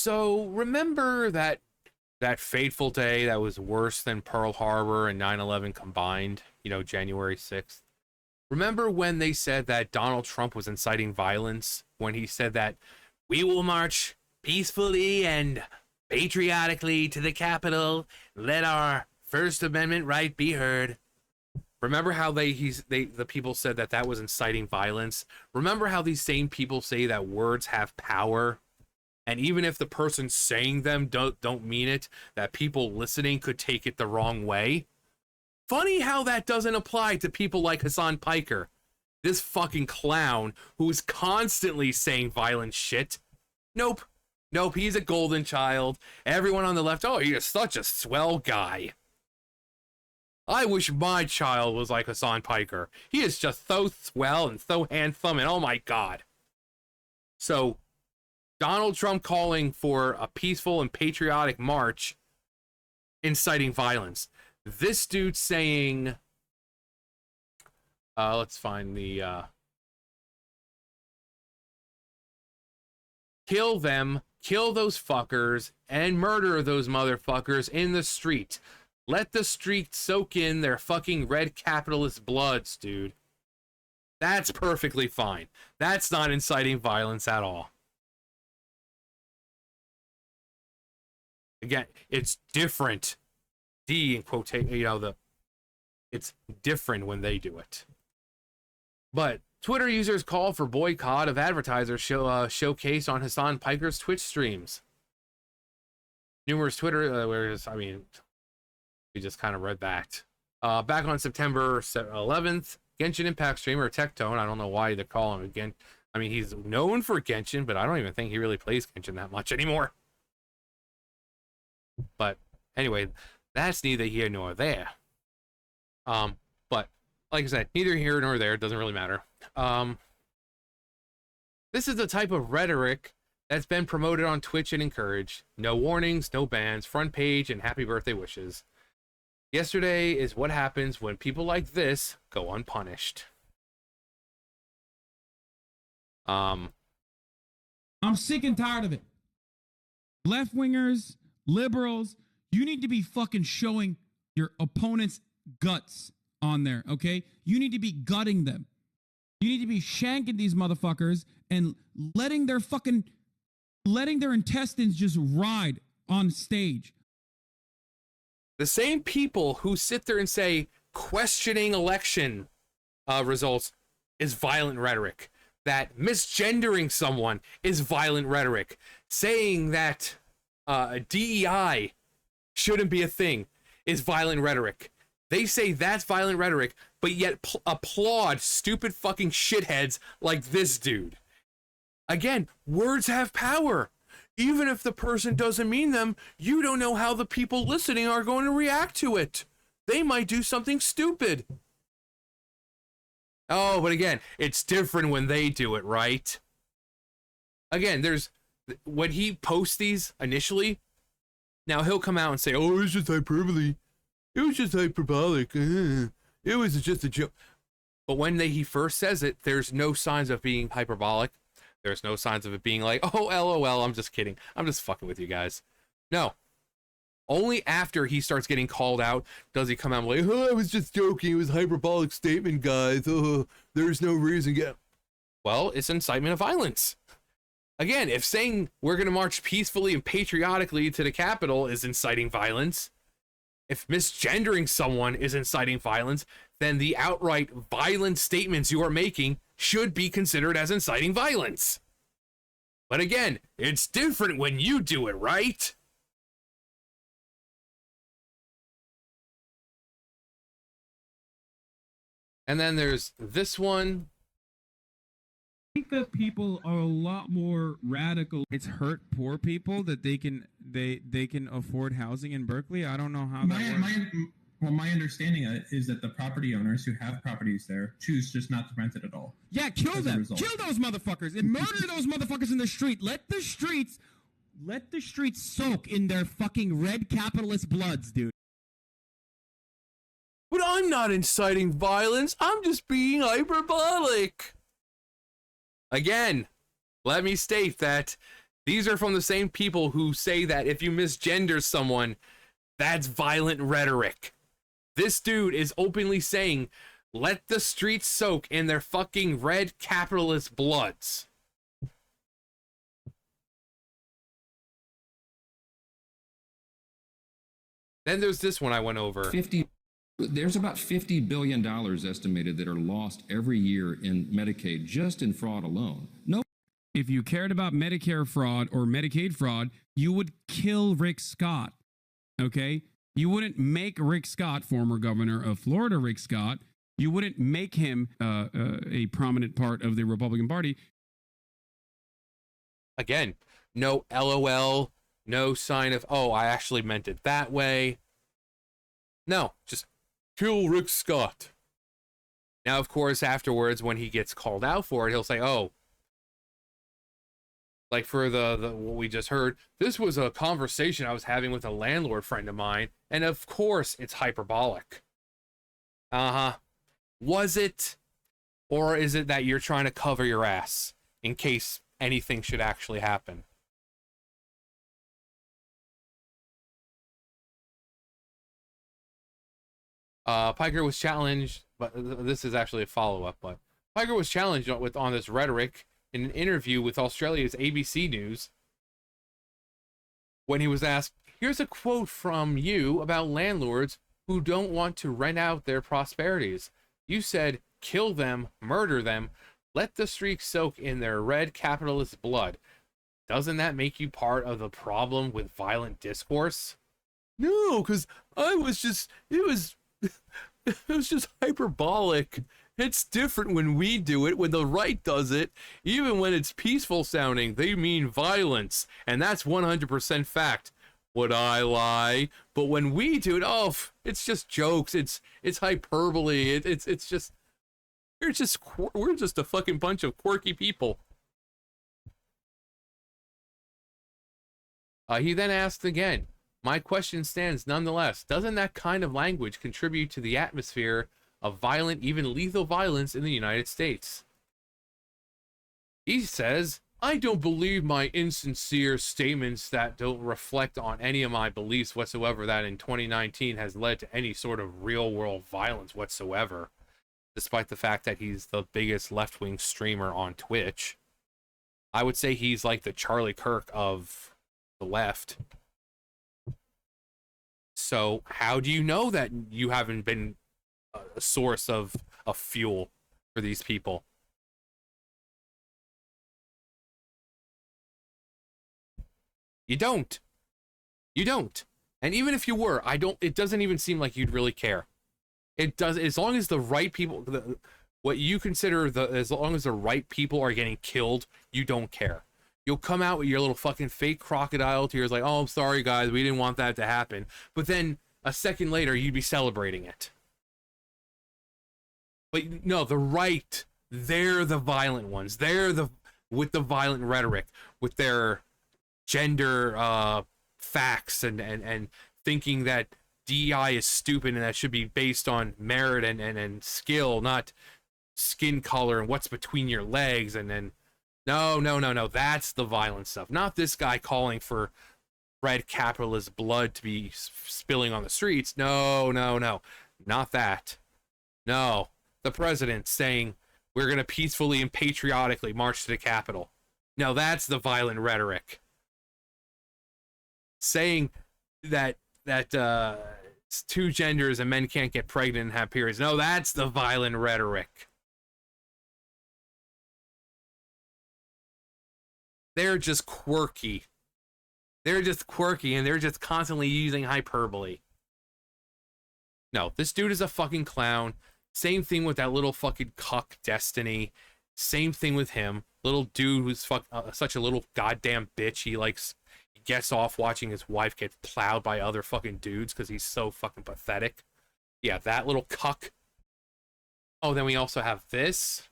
So remember that fateful day that was worse than Pearl Harbor and 9/11 combined, January 6th? Remember when they said that Donald Trump was inciting violence when he said that we will march peacefully and patriotically to the Capitol, let our First Amendment right be heard? Remember how the people said that was inciting violence? Remember how these same people say that words have power? And even if the person saying them don't mean it, that people listening could take it the wrong way? Funny how that doesn't apply to people like Hasan Piker, this fucking clown who is constantly saying violent shit. Nope, he's a golden child. Everyone on the left, oh, he is such a swell guy. I wish my child was like Hasan Piker. He is just so swell and so handsome, and oh my god. So, Donald Trump calling for a peaceful and patriotic march, inciting violence. This dude saying, let's find the, kill them, kill those fuckers, and murder those motherfuckers in the street. Let the street soak in their fucking red capitalist bloods, dude. That's perfectly fine. That's not inciting violence at all. Again, it's different. In quotation, it's different when they do it. But Twitter users call for boycott of Advertisers showcase on Hasan Piker's Twitch streams. Numerous Twitter, we just kind of read that. Back on September 11th, Genshin Impact streamer Tectone, I don't know why they're calling him again. I mean, he's known for Genshin, but I don't even think he really plays Genshin that much anymore. But anyway, that's neither here nor there. But like I said, neither here nor there, it doesn't really matter. This is the type of rhetoric that's been promoted on Twitch and encouraged. No warnings, no bans, front page, and happy birthday wishes. Yesterday is what happens when people like this go unpunished. I'm sick and tired of it. Left-wingers, liberals, you need to be fucking showing your opponent's guts on there, okay? You need to be gutting them. You need to be shanking these motherfuckers and letting their intestines just ride on stage. The same people who sit there and say questioning election results is violent rhetoric, that misgendering someone is violent rhetoric, saying that DEI shouldn't be a thing is violent rhetoric. They say that's violent rhetoric, but yet applaud stupid fucking shitheads like this dude. Again, words have power. Even if the person doesn't mean them, you don't know how the people listening are going to react to it. They might do something stupid. Oh, but again, it's different when they do it, right? Again, when he posts these initially, now he'll come out and say, oh, it was just hyperbole. It was just hyperbolic. It was just a joke. But when he first says it, there's no signs of being hyperbolic. There's no signs of it being like, oh, LOL, I'm just kidding. I'm just fucking with you guys. No. Only after he starts getting called out does he come out and like, oh, I was just joking. It was a hyperbolic statement, guys. Oh, there's no reason. Well, it's incitement of violence. Again, if saying we're going to march peacefully and patriotically to the Capitol is inciting violence, if misgendering someone is inciting violence, then the outright violent statements you are making should be considered as inciting violence. But again, it's different when you do it, right? And then there's this one. I think that people are a lot more radical. It's hurt poor people that they can afford housing in Berkeley. I don't know how that works. My understanding is that the property owners who have properties there choose just not to rent it at all. Yeah, kill them. Kill those motherfuckers and murder those motherfuckers in the street. Let the streets soak in their fucking red capitalist bloods, dude. But I'm not inciting violence. I'm just being hyperbolic. Again, let me state that These are from the same people who say that if you misgender someone, that's violent rhetoric. This dude is openly saying, let the streets soak in their fucking red capitalist bloods. Then there's this one I went over. There's about $50 billion estimated that are lost every year in Medicaid, just in fraud alone. No. If you cared about Medicare fraud or Medicaid fraud, you would kill Rick Scott. Okay? You wouldn't make Rick Scott, former governor of Florida, Rick Scott, you wouldn't make him a prominent part of the Republican Party. Again, no LOL, no sign of, oh, I actually meant it that way. No, just kill Rick Scott. Now, of course, afterwards, when he gets called out for it, he'll say, oh, like for the what we just heard, this was a conversation I was having with a landlord friend of mine, and of course it's hyperbolic. Was it? Or is it that you're trying to cover your ass in case anything should actually happen? Piker was challenged, but this is actually a follow-up, but Piker was challenged on this rhetoric in an interview with Australia's ABC News when he was asked, here's a quote from you about landlords who don't want to rent out their prosperities. You said, kill them, murder them, let the streets soak in their red capitalist blood. Doesn't that make you part of the problem with violent discourse? No, because it was just hyperbolic. It's different when we do it, when the right does it. Even when it's peaceful sounding, they mean violence. And that's 100% fact. Would I lie? But when we do it, oh, it's just jokes. It's hyperbole. It's just we're just a fucking bunch of quirky people. He then asked again, my question stands nonetheless. Doesn't that kind of language contribute to the atmosphere of violent, even lethal violence in the United States? He says, I don't believe my insincere statements that don't reflect on any of my beliefs whatsoever that in 2019 has led to any sort of real world violence whatsoever, despite the fact that he's the biggest left-wing streamer on Twitch. I would say he's like the Charlie Kirk of the left. So how do you know that you haven't been a source of fuel for these people? You don't. And even if you were, it doesn't even seem like you'd really care. It does, as long as the right people, what you consider as long as the right people are getting killed, you don't care. You'll come out with your little fucking fake crocodile tears like, oh, I'm sorry guys, we didn't want that to happen. But then a second later, you'd be celebrating it. But no, the right, they're the violent ones. They're with the violent rhetoric, with their gender facts and thinking that DEI is stupid and that should be based on merit and skill, not skin color and what's between your legs. And then no, that's the violent stuff. Not this guy calling for red capitalist blood to be spilling on the streets. No, not that. No, the president saying we're going to peacefully and patriotically march to the Capitol. No, that's the violent rhetoric. Saying that it's two genders and men can't get pregnant and have periods. No, that's the violent rhetoric. They're just quirky. And they're just constantly using hyperbole. No, this dude is a fucking clown. Same thing with that little fucking cuck Destiny. Same thing with him. Little dude who's such a little goddamn bitch. He gets off watching his wife get plowed by other fucking dudes because he's so fucking pathetic. Yeah, that little cuck. Oh, then we also have this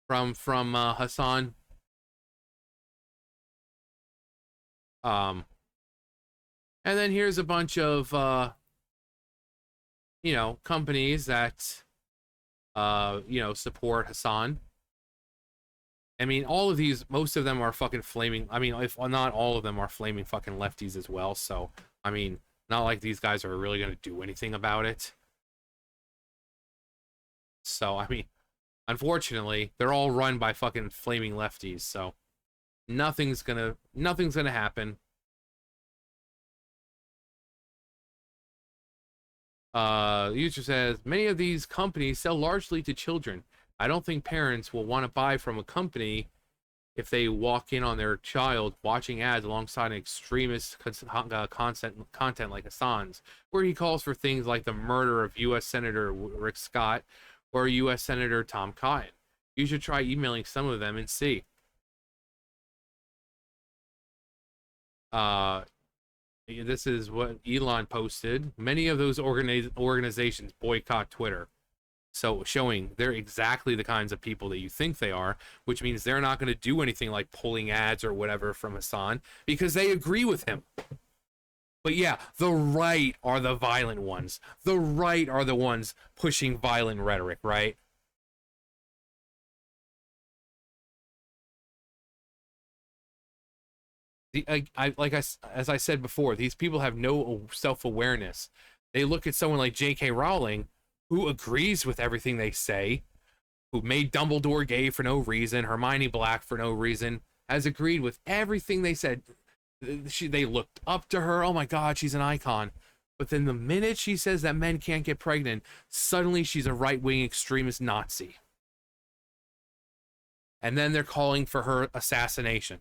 from Hasan. And then here's a bunch of companies that support Hasan. I mean, all of these, most of them are fucking flaming. I mean, if not all of them are flaming fucking lefties as well. So, I mean, not like these guys are really going to do anything about it. So, I mean, unfortunately, they're all run by fucking flaming lefties. So, nothing's gonna happen. The user says, many of these companies sell largely to children. I don't think parents will want to buy from a company if they walk in on their child watching ads alongside an extremist content like Hasan's, where he calls for things like the murder of U.S. Senator Rick Scott or U.S. Senator Tom Cotton. You should try emailing some of them and see. This is what Elon posted. Many of those organizations boycott Twitter. So showing they're exactly the kinds of people that you think they are, which means they're not going to do anything like pulling ads or whatever from Hasan because they agree with him. But yeah, the right are the violent ones. The right are the ones pushing violent rhetoric, right? As I said before, these people have no self-awareness. They look at someone like J.K. Rowling, who agrees with everything they say, who made Dumbledore gay for no reason, Hermione black for no reason, has agreed with everything they said. They looked up to her. Oh my God, she's an icon. But then the minute she says that men can't get pregnant, suddenly she's a right-wing extremist Nazi. And then they're calling for her assassination.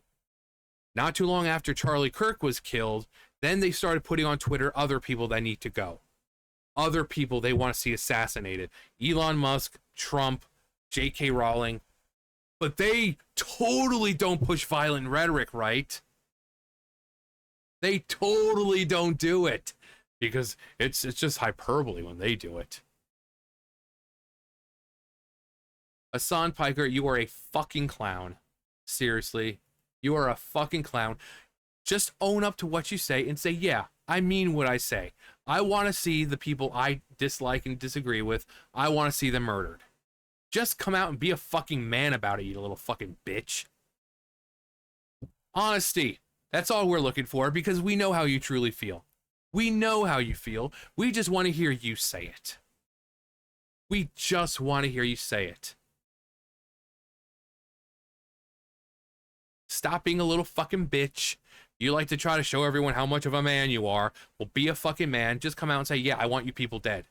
Not too long after Charlie Kirk was killed, then they started putting on Twitter other people that need to go. Other people they want to see assassinated. Elon Musk, Trump, J.K. Rowling. But they totally don't push violent rhetoric, right? They totally don't do it. Because it's just hyperbole when they do it. Hasan Piker, you are a fucking clown. Seriously. You are a fucking clown. Just own up to what you say and say, yeah, I mean what I say. I want to see the people I dislike and disagree with, I want to see them murdered. Just come out and be a fucking man about it, you little fucking bitch. Honesty. That's all we're looking for because we know how you truly feel. We know how you feel. We just want to hear you say it. We just want to hear you say it. Stop being a little fucking bitch. You like to try to show everyone how much of a man you are. Well, be a fucking man. Just come out and say, yeah, I want you people dead.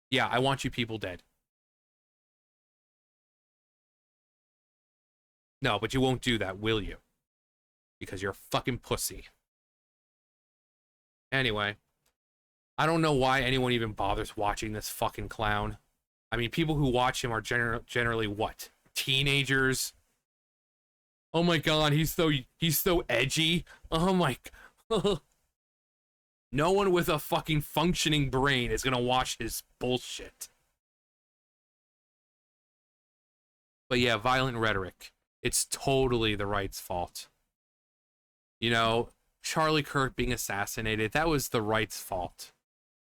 Yeah, I want you people dead. No, but you won't do that, will you? Because you're a fucking pussy. Anyway, I don't know why anyone even bothers watching this fucking clown. I mean, people who watch him are generally what? Teenagers? Oh my God, he's so edgy. Oh my. No one with a fucking functioning brain is gonna watch his bullshit. But yeah, violent rhetoric. It's totally the right's fault. You know, Charlie Kirk being assassinated, that was the right's fault.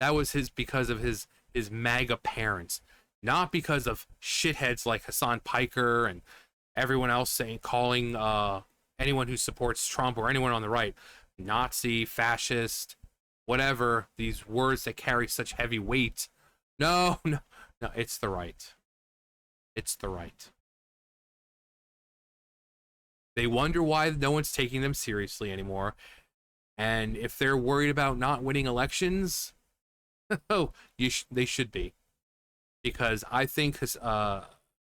That was because of his MAGA parents, not because of shitheads like Hasan Piker and everyone else calling anyone who supports Trump or anyone on the right Nazi, fascist, whatever, these words that carry such heavy weight. No, it's the right. It's the right. They wonder why no one's taking them seriously anymore. And if they're worried about not winning elections, oh, they should be. Because I think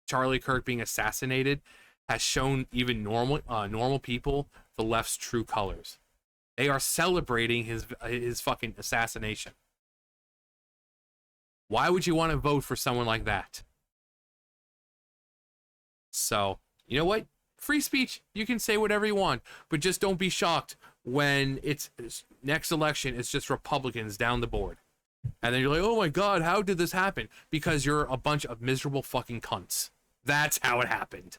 Charlie Kirk being assassinated has shown even normal people the left's true colors. They are celebrating his fucking assassination. Why would you want to vote for someone like that? So, you know what? Free speech. You can say whatever you want, but just don't be shocked when it's next election, it's just Republicans down the board. And then you're like, oh my God, how did this happen? Because you're a bunch of miserable fucking cunts. That's how it happened.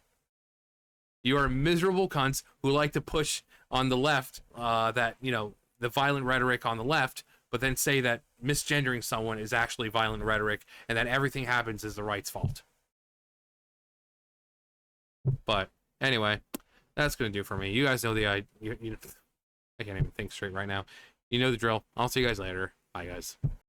You are miserable cunts who like to push on the left that, you know, the violent rhetoric on the left, but then say that misgendering someone is actually violent rhetoric and that everything happens is the right's fault. But anyway, that's gonna do for me. You guys know the I can't even think straight right now. You know the drill. I'll see you guys later. Bye, guys.